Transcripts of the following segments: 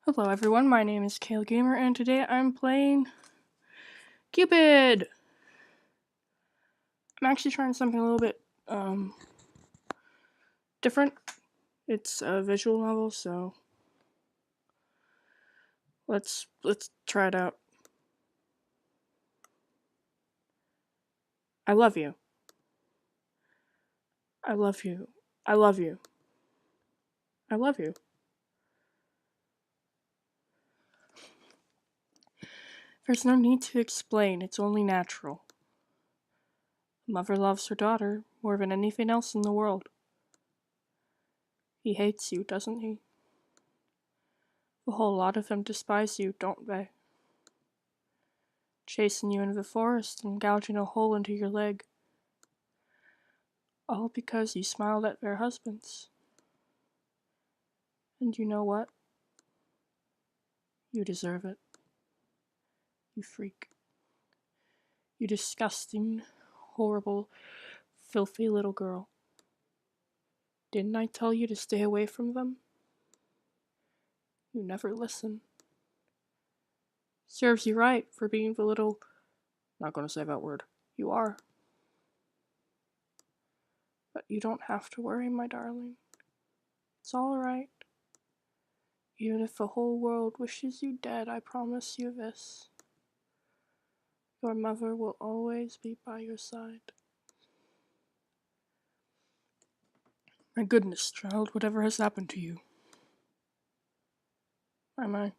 Hello everyone, my name is Kale Gamer and today I'm playing Cupid! I'm actually trying something a little bit different. It's a visual novel, so let's try it out. I love you. I love you. I love you. I love you. There's no need to explain, it's only natural. A mother loves her daughter more than anything else in the world. He hates you, doesn't he? A whole lot of them despise you, don't they? Chasing you into the forest and gouging a hole into your leg. All because you smiled at their husbands. And you know what? You deserve it. You freak. You disgusting, horrible, filthy little girl. Didn't I tell you to stay away from them? You never listen. Serves you right for being the little... Not gonna say that word. You are. But you don't have to worry, my darling. It's all right. Even if the whole world wishes you dead, I promise you this. Your mother will always be by your side. My goodness, child, whatever has happened to you? My.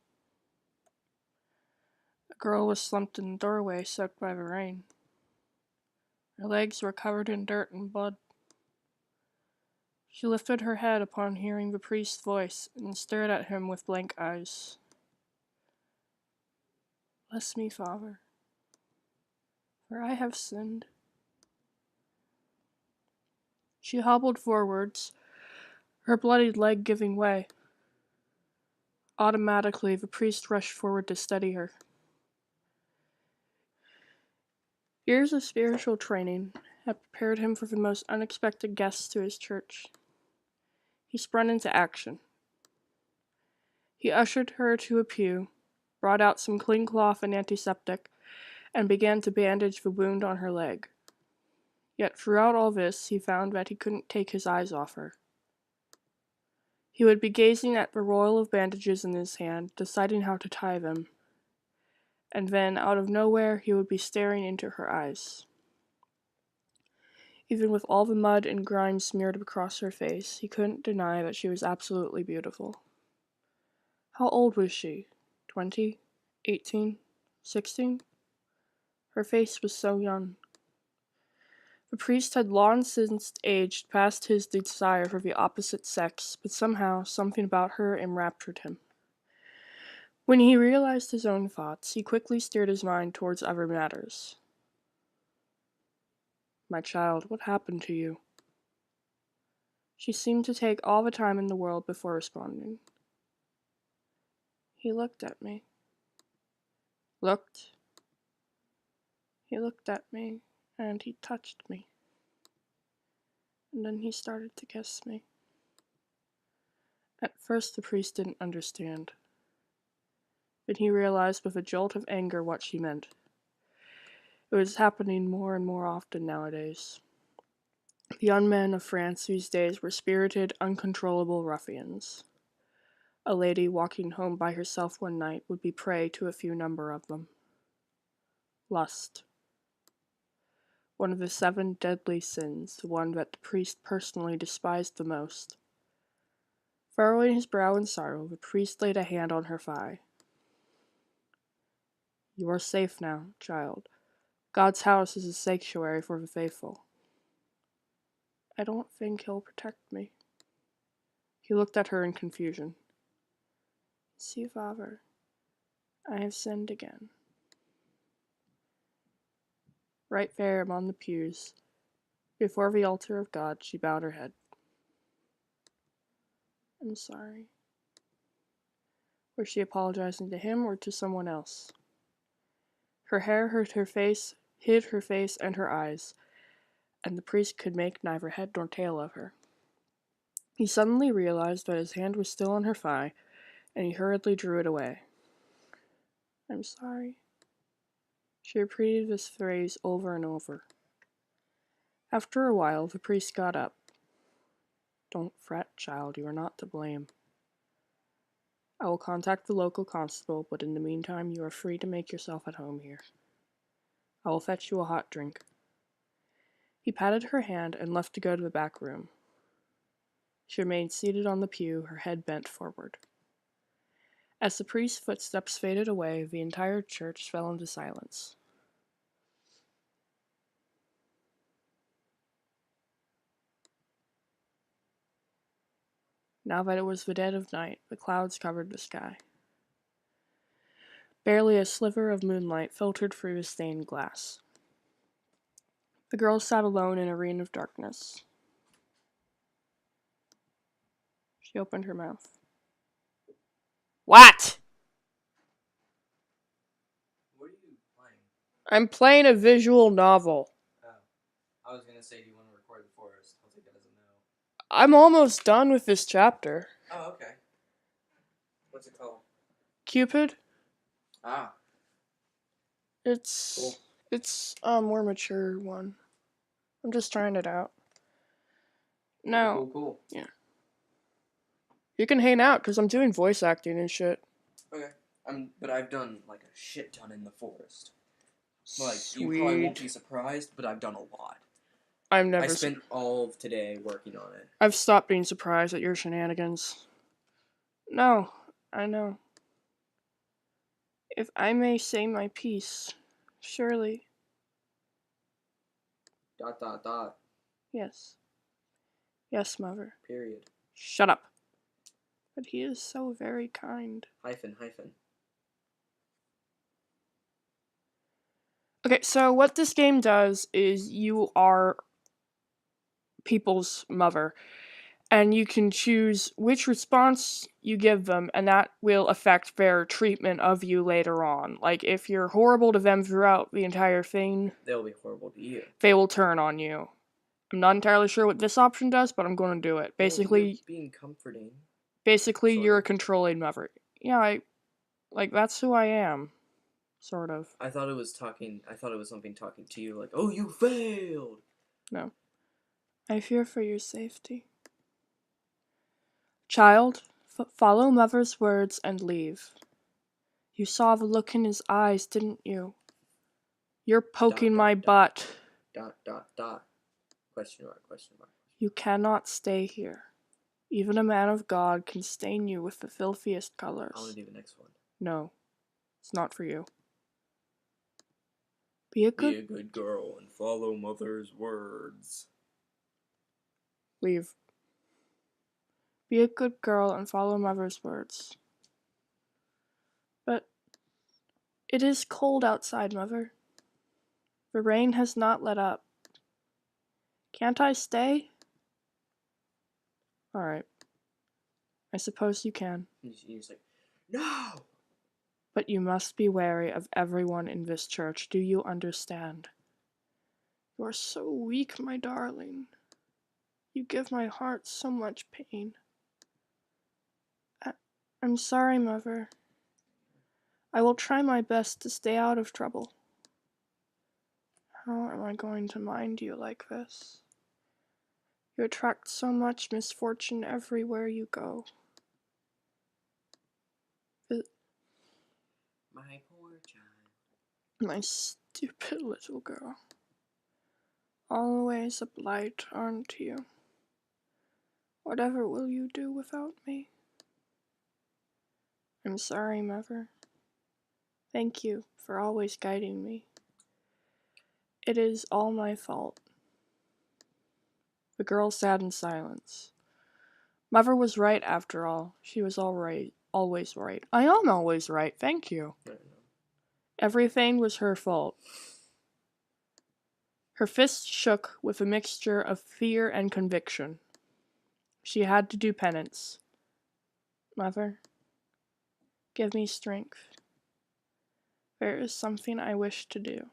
The girl was slumped in the doorway, soaked by the rain. Her legs were covered in dirt and blood. She lifted her head upon hearing the priest's voice and stared at him with blank eyes. Bless me, Father, for I have sinned. She hobbled forwards, her bloodied leg giving way. Automatically, the priest rushed forward to steady her. Years of spiritual training had prepared him for the most unexpected guests to his church. He sprung into action. He ushered her to a pew, brought out some clean cloth and antiseptic, and began to bandage the wound on her leg. Yet throughout all this, he found that he couldn't take his eyes off her. He would be gazing at the roll of bandages in his hand, deciding how to tie them. And then, out of nowhere, he would be staring into her eyes. Even with all the mud and grime smeared across her face, he couldn't deny that she was absolutely beautiful. How old was she? 20? 18? 16? Her face was so young. The priest had long since aged past his desire for the opposite sex, but somehow something about her enraptured him. When he realized his own thoughts, he quickly steered his mind towards other matters. My child, what happened to you? She seemed to take all the time in the world before responding. He looked at me. Looked? He looked at me, and he touched me. And then he started to kiss me. At first the priest didn't understand. Then he realized with a jolt of anger what she meant. It was happening more and more often nowadays. The young men of France these days were spirited, uncontrollable ruffians. A lady walking home by herself one night would be prey to a few number of them. Lust. One of the 7 deadly sins, the one that the priest personally despised the most. Furrowing his brow in sorrow, the priest laid a hand on her thigh. You are safe now, child. God's house is a sanctuary for the faithful. I don't think he'll protect me. He looked at her in confusion. See, Father, I have sinned again. Right there among the pews, before the altar of God, she bowed her head. I'm sorry. Was she apologizing to him or to someone else? Her hair hid her face and her eyes, and the priest could make neither head nor tail of her. He suddenly realized that his hand was still on her thigh, and he hurriedly drew it away. I'm sorry. She repeated this phrase over and over. After a while, the priest got up. Don't fret, child, you are not to blame. I will contact the local constable, but in the meantime you are free to make yourself at home here. I will fetch you a hot drink. He patted her hand and left to go to the back room. She remained seated on the pew, her head bent forward. As the priest's footsteps faded away, the entire church fell into silence. Now that it was the dead of night, the clouds covered the sky. Barely a sliver of moonlight filtered through the stained glass. The girl sat alone in a rain of darkness. She opened her mouth. What? What are you playing? I'm playing a visual novel. Oh. I was gonna say, do you want to record the forest? I'll take that as a no. I'm almost done with this chapter. Oh, okay. What's it called? Cupid? Ah. It's cool. It's a more mature one. I'm just trying it out. No. Cool. Yeah. You can hang out because I'm doing voice acting and shit. Okay. But I've done like a shit ton in the forest. Like, Sweet. you probably won't be surprised, but I've done a lot. I spent all of today working on it. I've stopped being surprised at your shenanigans. No, I know. If I may say my piece, surely. ... Yes. Yes, mother. Period. Shut up. But he is so very kind. Hyphen. Okay, so what this game does is you are people's mother, and you can choose which response you give them, and that will affect their treatment of you later on. Like, if you're horrible to them throughout the entire thing, they'll be horrible to you. They will turn on you. I'm not entirely sure what this option does, but I'm going to do it. Basically, well, being comforting. Basically, you're a controlling mother. Yeah, that's who I am. Sort of. I thought it was something talking to you, like, oh, you failed! No. I fear for your safety. Child, follow mother's words and leave. You saw the look in his eyes, didn't you? You're poking my butt. ... Question mark. You cannot stay here. Even a man of God can stain you with the filthiest colors. I want to do the next one. No. It's not for you. Be a good girl and follow mother's words. Leave. Be a good girl and follow mother's words. But it is cold outside, mother. The rain has not let up. Can't I stay? Alright. I suppose you can. You're just like, no! But you must be wary of everyone in this church. Do you understand? You are so weak, my darling. You give my heart so much pain. I'm sorry, mother. I will try my best to stay out of trouble. How am I going to mind you like this? You attract so much misfortune everywhere you go. My poor child. My stupid little girl. Always a blight, aren't you? Whatever will you do without me? I'm sorry, mother. Thank you for always guiding me. It is all my fault. The girl sat in silence. Mother was right after all. She was always right. I am always right, thank you. Everything was her fault. Her fist shook with a mixture of fear and conviction. She had to do penance. Mother, give me strength. There is something I wish to do.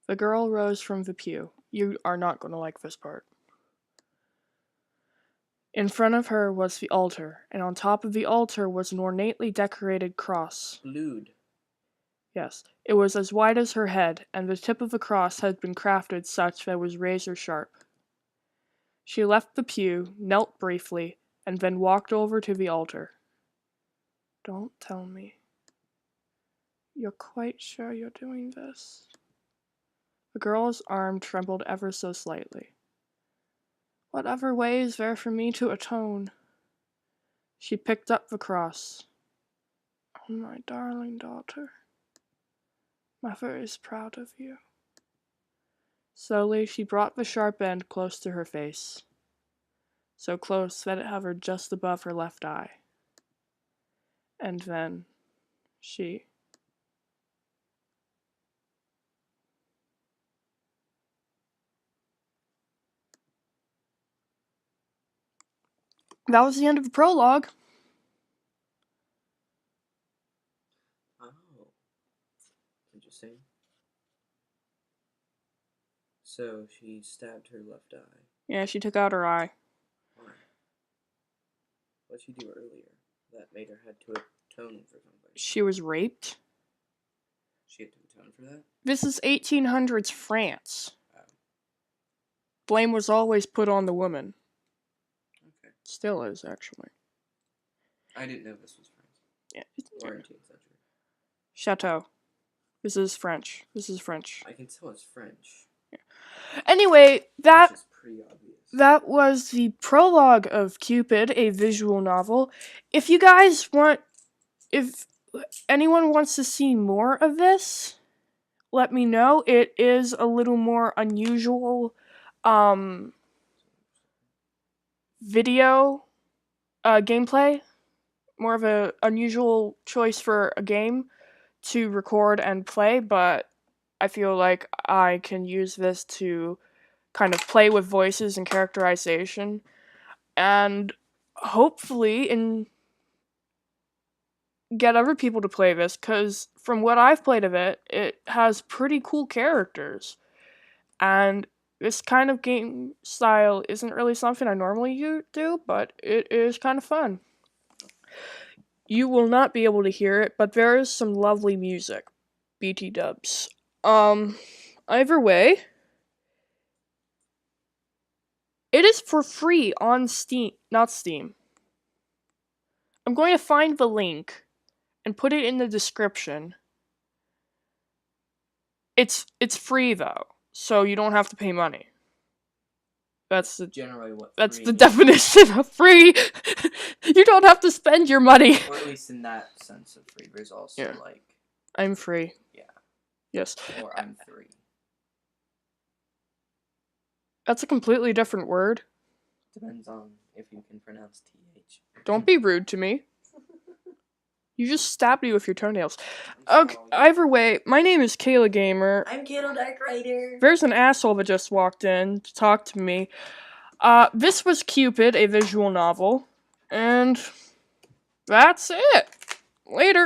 The girl rose from the pew. You are not going to like this part. In front of her was the altar, and on top of the altar was an ornately decorated cross. Blued. Yes, it was as wide as her head, and the tip of the cross had been crafted such that it was razor sharp. She left the pew, knelt briefly, and then walked over to the altar. Don't tell me. You're quite sure you're doing this? The girl's arm trembled ever so slightly. Whatever way is there for me to atone? She picked up the cross. Oh, my darling daughter. Mother is proud of you. Slowly, she brought the sharp end close to her face. So close that it hovered just above her left eye. And then, she... That was the end of the prologue. Oh. Interesting. So, she stabbed her left eye. Yeah, she took out her eye. Why? What'd she do earlier that made her head to atone for something? She was raped. She had to atone for that? This is 1800s France. Oh. Blame was always put on the woman. Okay. Still is, actually. I didn't know this was France. Yeah. Or 18th century. Chateau. This is French. This is French. I can tell it's French. Yeah. Anyway, that Which is pretty obvious. That was the prologue of Cupid, a visual novel. If you guys want, if anyone wants to see more of this, let me know. It is a little more unusual, video, gameplay. More of a unusual choice for a game to record and play, but I feel like I can use this to kind of play with voices and characterization, and hopefully get other people to play this, because from what I've played of it, it has pretty cool characters, and this kind of game style isn't really something I normally do, but it is kind of fun. You will not be able to hear it, but there is some lovely music. BT dubs. Either way, it is for free on Steam, not Steam. I'm going to find the link and put it in the description. It's free though, so you don't have to pay money. That's generally what that's free the means. definition of free. You don't have to spend your money. Or at least in that sense of free. There's also Yeah. like... I'm free. Yeah. Yes. Or I'm free. That's a completely different word. Depends on if you can pronounce TH. Don't be rude to me. You just stabbed me with your toenails. I'm Okay, sorry. either way, my name is Kayla Gamer. I'm Kato Dark Rider. There's an asshole that just walked in to talk to me. This was Cupid, a visual novel. And that's it. Later.